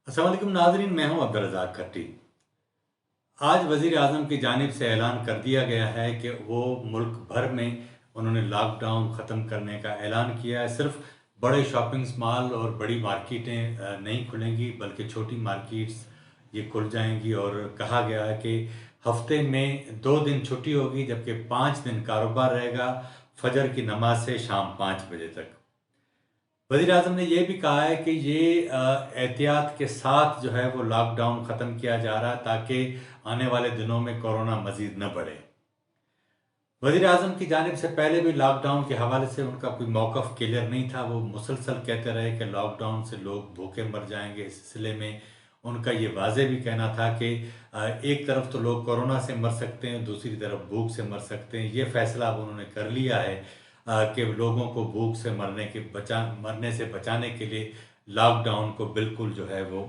अस्सलाम वालेकुम नाज़रीन, मैं हूं अब्दुल रज़ाक खट्टी। आज वज़ीर आज़म की जानिब से ऐलान कर दिया गया है कि वो मुल्क भर में उन्होंने लॉकडाउन ख़त्म करने का ऐलान किया है। सिर्फ बड़े शॉपिंग मॉल और बड़ी मार्केटें नहीं खुलेंगी, बल्कि छोटी मार्केट्स ये खुल जाएंगी। और कहा गया है कि हफ्ते में 2 दिन छुट्टी होगी, जबकि 5 दिन कारोबार रहेगा, फजर की नमाज से शाम 5 बजे तक। वज़ीर आज़म ने ये भी कहा है कि ये एहतियात के साथ जो है वो लॉकडाउन ख़त्म किया जा रहा है, ताकि आने वाले दिनों में कोरोना मज़ीद न बढ़े। वज़ीर आज़म की जानिब से पहले भी लॉकडाउन के हवाले से उनका कोई मौक़िफ़ क्लियर नहीं था। वो मुसलसल कहते रहे कि लॉकडाउन से लोग भूखे मर जाएंगे। इस सिलसिले में उनका ये वाज़ेह भी कहना था कि एक तरफ तो लोग कोरोना से मर सकते हैं, दूसरी तरफ भूख से मर सकते हैं। ये फ़ैसला अब उन्होंने कर लिया है कि लोगों को भूख से मरने से बचाने के लिए लॉकडाउन को बिल्कुल जो है वो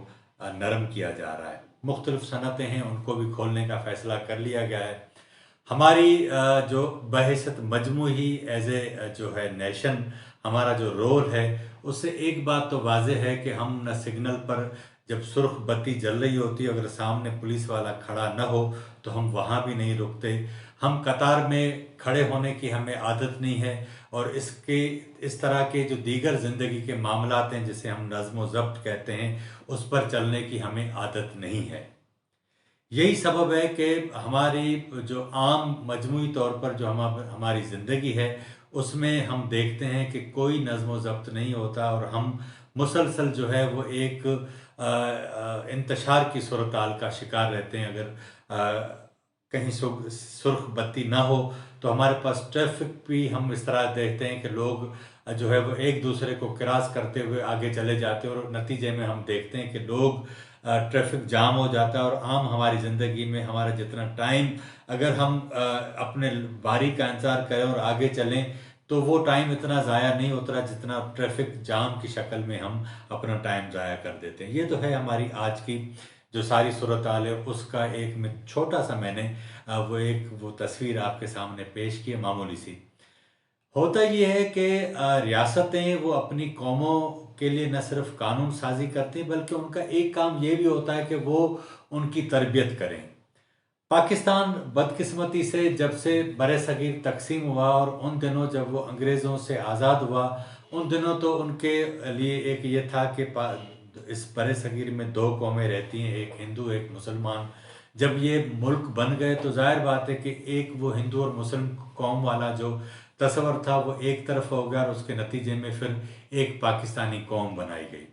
नरम किया जा रहा है। मुख्तलिफ सनतें हैं, उनको भी खोलने का फ़ैसला कर लिया गया है। हमारी जो बहैसियत मजमूई एज ए जो है नेशन, हमारा जो रोल है, उससे एक बात तो वाज़ेह है कि हम न सिग्नल पर जब सुर्ख बत्ती जल रही होती है, अगर सामने पुलिस वाला खड़ा न हो तो हम वहाँ भी नहीं रुकते। हम कतार में खड़े होने की हमें आदत नहीं है। और इस तरह के जो दीगर ज़िंदगी के मामलात हैं, जिसे हम नज़्म व ज़ब्त कहते हैं, उस पर चलने की हमें आदत नहीं है। यही सबब है कि हमारी जो आम मजमूई तौर पर जो हमारी ज़िंदगी है, उसमें हम देखते हैं कि कोई नज़्म व ज़ब्त नहीं होता, और हम मुसलसल जो है वो एक इंतशार की सूरत-हाल का शिकार रहते हैं। अगर कहीं सुर्ख बत्ती ना हो तो हमारे पास ट्रैफिक भी हम इस तरह देखते हैं कि लोग जो है वो एक दूसरे को क्रॉस करते हुए आगे चले जाते हैं, और नतीजे में हम देखते हैं कि लोग ट्रैफिक जाम हो जाता है। और आम हमारी ज़िंदगी में हमारा जितना टाइम, अगर हम अपने बारी का इंतज़ार करें और आगे चलें, तो वो टाइम इतना ज़ाया नहीं होता जितना ट्रैफिक जाम की शक्ल में हम अपना टाइम ज़ाया कर देते हैं। ये तो है हमारी आज की जो सारी सूरत हाल है, उसका एक में छोटा सा मैंने वो तस्वीर आपके सामने पेश की है, मामूली सी। होता ये है कि रियासतें वो अपनी कौमों के लिए न सिर्फ कानून साजी करती हैं, बल्कि उनका एक काम ये भी होता है कि वो उनकी तरबियत करें। पाकिस्तान बदकिस्मती से जब से बरसगीर तकसीम हुआ, और उन दिनों जब वो अंग्रेज़ों से आज़ाद हुआ, उन दिनों तो उनके लिए एक ये था कि इस बरसगीर में 2 कौमें रहती हैं, एक हिंदू एक मुसलमान। जब ये मुल्क बन गए तो जाहिर बात है कि एक वो हिंदू और मुस्लिम कौम वाला जो तस्वर था वो एक तरफ हो गया, और उसके नतीजे में फिर एक पाकिस्तानी कौम बनाई गई।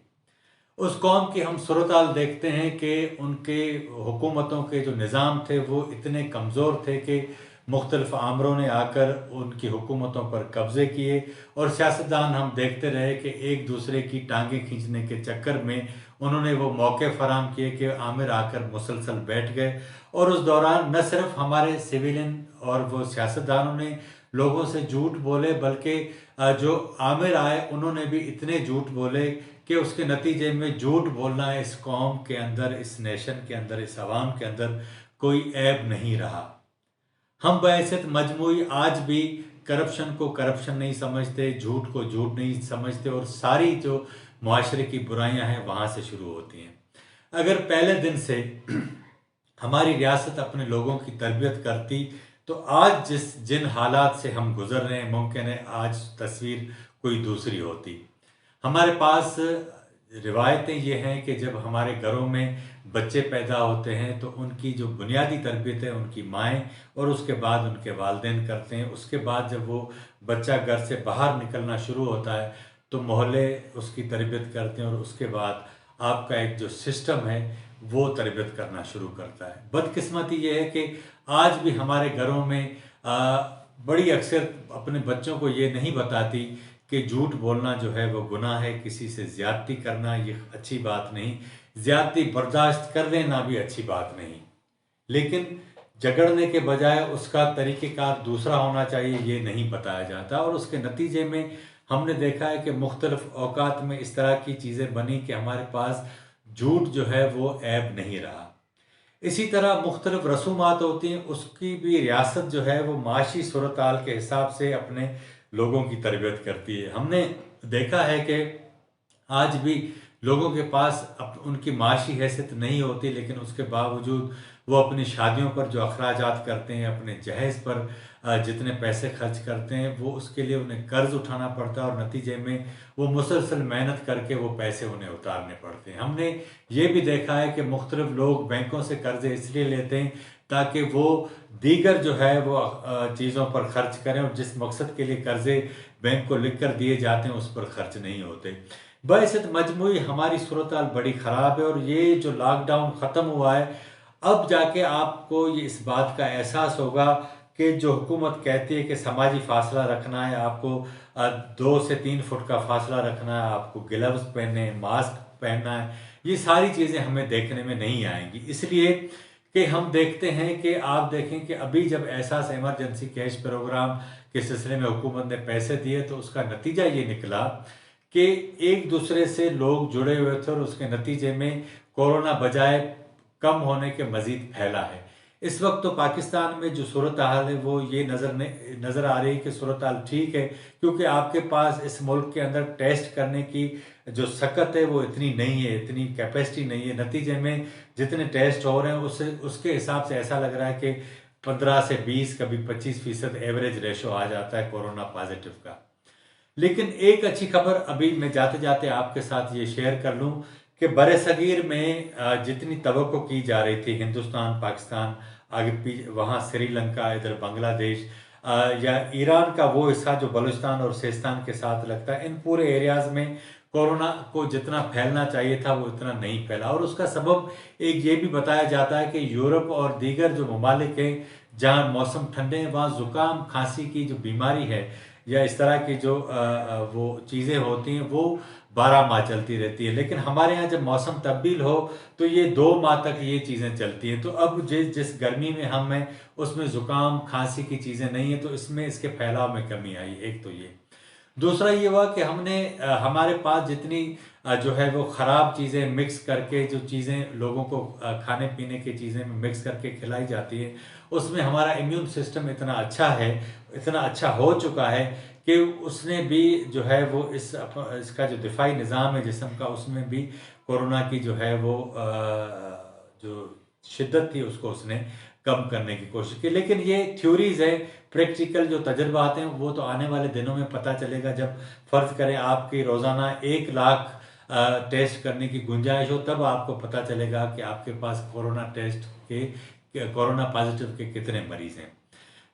उस कौम की हम सूरत-हाल देखते हैं कि उनके हुकूमतों के जो निज़ाम थे वो इतने कमज़ोर थे कि मुख्तलिफ आमरों ने आकर उनकी हुकूमतों पर कब्ज़े किए, और सियासतदान हम देखते रहे कि एक दूसरे की टांगें खींचने के चक्कर में उन्होंने वो मौके फराहम किए कि आमिर आकर मुसलसल बैठ गए। और उस दौरान न सिर्फ हमारे सिविलियन और वो सियासतदानों ने लोगों से झूठ बोले, बल्कि जो आमिर आए उन्होंने भी इतने झूठ बोले कि उसके नतीजे में झूठ बोलना इस कौम के अंदर, इस नेशन के अंदर, इस अवाम के अंदर कोई ऐब नहीं रहा। हम बहैसियत मजमूई आज भी करप्शन को करप्शन नहीं समझते, झूठ को झूठ नहीं समझते, और सारी जो मुआशरे की बुराइयां हैं वहाँ से शुरू होती हैं। अगर पहले दिन से हमारी रियासत अपने लोगों की तरबियत करती, तो आज जिन हालात से हम गुजर रहे हैं, मुमकिन है आज तस्वीर कोई दूसरी होती। हमारे पास रिवायतें ये हैं कि जब हमारे घरों में बच्चे पैदा होते हैं तो उनकी जो बुनियादी तरबियत है उनकी माएँ और उसके बाद उनके वालिदैन करते हैं। उसके बाद जब वो बच्चा घर से बाहर निकलना शुरू होता है तो मोहल्ले उसकी तरबियत करते हैं, और उसके बाद आपका एक जो सिस्टम है वो तरबियत करना शुरू करता है। बदकिस्मती ये है कि आज भी हमारे घरों में बड़ी अक्सर अपने बच्चों को ये नहीं बताती कि झूठ बोलना जो है वो गुनाह है, किसी से ज़्यादती करना ये अच्छी बात नहीं, ज़्यादती बर्दाश्त कर लेना भी अच्छी बात नहीं। लेकिन झगड़ने के बजाय उसका तरीक़ेकार दूसरा होना चाहिए, ये नहीं बताया जाता, और उसके नतीजे में हमने देखा है कि मुख्तलिफ़ औक़ात में इस तरह की चीज़ें बनी कि हमारे पास झूठ जो है वो ऐब नहीं रहा। इसी तरह मुख्तलिफ़ रसूमात होती हैं, उसकी भी रियासत जो है वो माशी सूरत-हाल के हिसाब से अपने लोगों की तरबियत करती है। हमने देखा है कि आज भी लोगों के पास उनकी माशी हैसियत नहीं होती, लेकिन उसके बावजूद वो अपनी शादियों पर जो अखराजात करते हैं, अपने जहेज़ पर जितने पैसे खर्च करते हैं, वो उसके लिए उन्हें कर्ज़ उठाना पड़ता है और नतीजे में वो मुसलसल मेहनत करके वो पैसे उन्हें उतारने पड़ते हैं। हमने ये भी देखा है कि मुख्तलिफ लोग बैंकों से कर्ज़े इसलिए लेते हैं ताकि वो दीगर जो है वो चीज़ों पर खर्च करें, और जिस मकसद के लिए कर्ज़े बैंक को लिख कर दिए जाते हैं उस पर खर्च नहीं होते। बहसत मजमूई हमारी सूरत हाल बड़ी ख़राब है, और ये जो लॉकडाउन ख़त्म हुआ है, अब जाके आपको ये इस बात का एहसास होगा कि जो हुकूमत कहती है कि समाजी फासला रखना है, आपको 2 से 3 फुट का फासला रखना है, आपको ग्लव्स पहनने हैं, मास्क पहनना है, ये सारी चीज़ें हमें देखने में नहीं आएंगी। इसलिए कि हम देखते हैं कि आप देखें कि अभी जब एहसास इमरजेंसी कैश प्रोग्राम के सिलसिले में हुकूमत ने पैसे दिए, तो उसका नतीजा ये निकला कि एक दूसरे से लोग जुड़े हुए थे, और उसके नतीजे में कोरोना बजाय कम होने के मज़ीद फैला है। इस वक्त तो पाकिस्तान में जो सूरत हाल है वो ये नज़र आ रही है कि सूरत हाल ठीक है, क्योंकि आपके पास इस मुल्क के अंदर टेस्ट करने की जो सकत है वो इतनी नहीं है, इतनी कैपेसिटी नहीं है। नतीजे में जितने टेस्ट हो रहे हैं उसके हिसाब से ऐसा लग रहा है कि 15 से 20 कभी 25% एवरेज रेशो आ जाता है कोरोना पॉजिटिव का। लेकिन एक अच्छी खबर अभी मैं जाते जाते आपके साथ ये शेयर कर लूँ कि बरे सगीर में जितनी तवक्को की जा रही थी, हिंदुस्तान, पाकिस्तान, आगे वहाँ श्रीलंका, इधर बांग्लादेश या ईरान का वो हिस्सा जो बलूचिस्तान और सिस्तान के साथ लगता है, इन पूरे एरियाज़ में कोरोना को जितना फैलना चाहिए था वो इतना नहीं फैला। और उसका सबब एक ये भी बताया जाता है कि यूरोप और दीगर जो ममालिक हैं जहाँ मौसम ठंडे हैं, वहाँ ज़ुकाम खांसी की जो बीमारी है या इस तरह की जो वो चीज़ें होती हैं वो 12 माह चलती रहती है। लेकिन हमारे यहाँ जब मौसम तब्दील हो तो ये 2 माह तक ये चीज़ें चलती हैं। तो अब जिस गर्मी में हम हैं उसमें ज़ुकाम खांसी की चीज़ें नहीं हैं, तो इसमें इसके फैलाव में कमी आई। एक तो ये, दूसरा ये हुआ कि हमने हमारे पास जितनी जो है वो ख़राब चीज़ें मिक्स करके, जो चीज़ें लोगों को खाने पीने की चीज़ें में मिक्स करके खिलाई जाती है, उसमें हमारा इम्यून सिस्टम इतना अच्छा है, इतना अच्छा हो चुका है कि उसने भी जो है वो इसका जो दिफाई निज़ाम है जिस्म का, उसमें भी कोरोना की जो है वो जो शिद्दत थी उसको उसने कम करने की कोशिश की। लेकिन ये थ्योरीज़ है, प्रैक्टिकल जो तजर्बात हैं वो तो आने वाले दिनों में पता चलेगा। जब फ़र्ज़ करें आपकी रोज़ाना 1 लाख टेस्ट करने की गुंजाइश हो, तब आपको पता चलेगा कि आपके पास कोरोना पॉजिटिव के कितने मरीज़ हैं।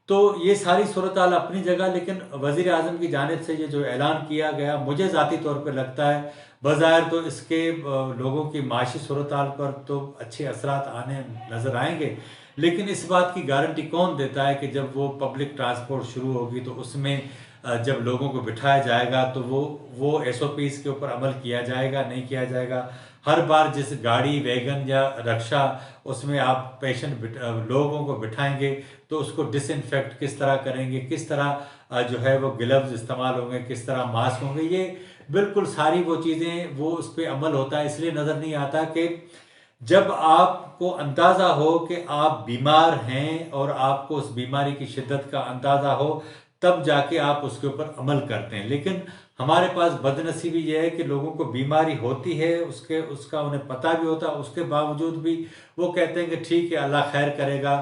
तो ये सारी सूरत हाल अपनी जगह, लेकिन वज़ीर आज़म की जानिब से ये जो ऐलान किया गया, मुझे ज़ाती तौर पर लगता है बज़ाहिर तो इसके लोगों की माशी सूरत हाल पर तो अच्छे असरात आने नज़र आएंगे, लेकिन इस बात की गारंटी कौन देता है कि जब वो पब्लिक ट्रांसपोर्ट शुरू होगी तो उसमें जब लोगों को बिठाया जाएगा तो वो SOPs के ऊपर अमल किया जाएगा, नहीं किया जाएगा। हर बार जिस गाड़ी, वैगन या रक्षा उसमें आप लोगों को बिठाएंगे तो उसको डिसइंफेक्ट किस तरह करेंगे, किस तरह जो है वो ग्लव्स इस्तेमाल होंगे, किस तरह मास्क होंगे, ये बिल्कुल सारी वो चीज़ें वो उस पर अमल होता है। इसलिए नज़र नहीं आता कि जब आपको अंदाज़ा हो कि आप बीमार हैं और आपको उस बीमारी की शिद्दत का अंदाज़ा हो, तब जाके आप उसके ऊपर अमल करते हैं। लेकिन हमारे पास बदनसीबी ये है कि लोगों को बीमारी होती है, उसका उन्हें पता भी होता है, उसके बावजूद भी वो कहते हैं कि ठीक है अल्लाह खैर करेगा,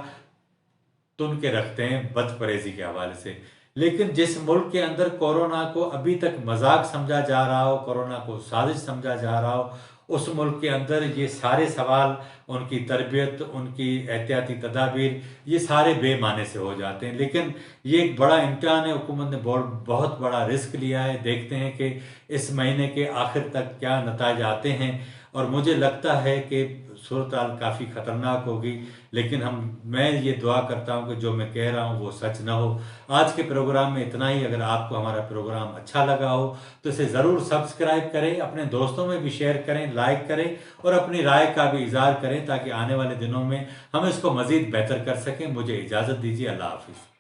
तुन के रखते हैं बद परहेज़ी के हवाले से। लेकिन जिस मुल्क के अंदर कोरोना को अभी तक मजाक समझा जा रहा हो, कोरोना को साजिश समझा जा रहा हो, उस मुल्क के अंदर ये सारे सवाल, उनकी तरबियत, उनकी एहतियाती तदाबीर, ये सारे बेमाने से हो जाते हैं। लेकिन ये एक बड़ा इम्तिहान है, हुकूमत ने बहुत बड़ा रिस्क लिया है। देखते हैं कि इस महीने के आखिर तक क्या नतीजे आते हैं, और मुझे लगता है कि सूरत हाल काफ़ी ख़तरनाक होगी। लेकिन मैं ये दुआ करता हूँ कि जो मैं कह रहा हूँ वो सच ना हो। आज के प्रोग्राम में इतना ही। अगर आपको हमारा प्रोग्राम अच्छा लगा हो तो इसे ज़रूर सब्सक्राइब करें, अपने दोस्तों में भी शेयर करें, लाइक करें और अपनी राय का भी इज़हार करें, ताकि आने वाले दिनों में हम इसको मज़ीद बेहतर कर सकें। मुझे इजाज़त दीजिए। अल्लाह हाफिज़।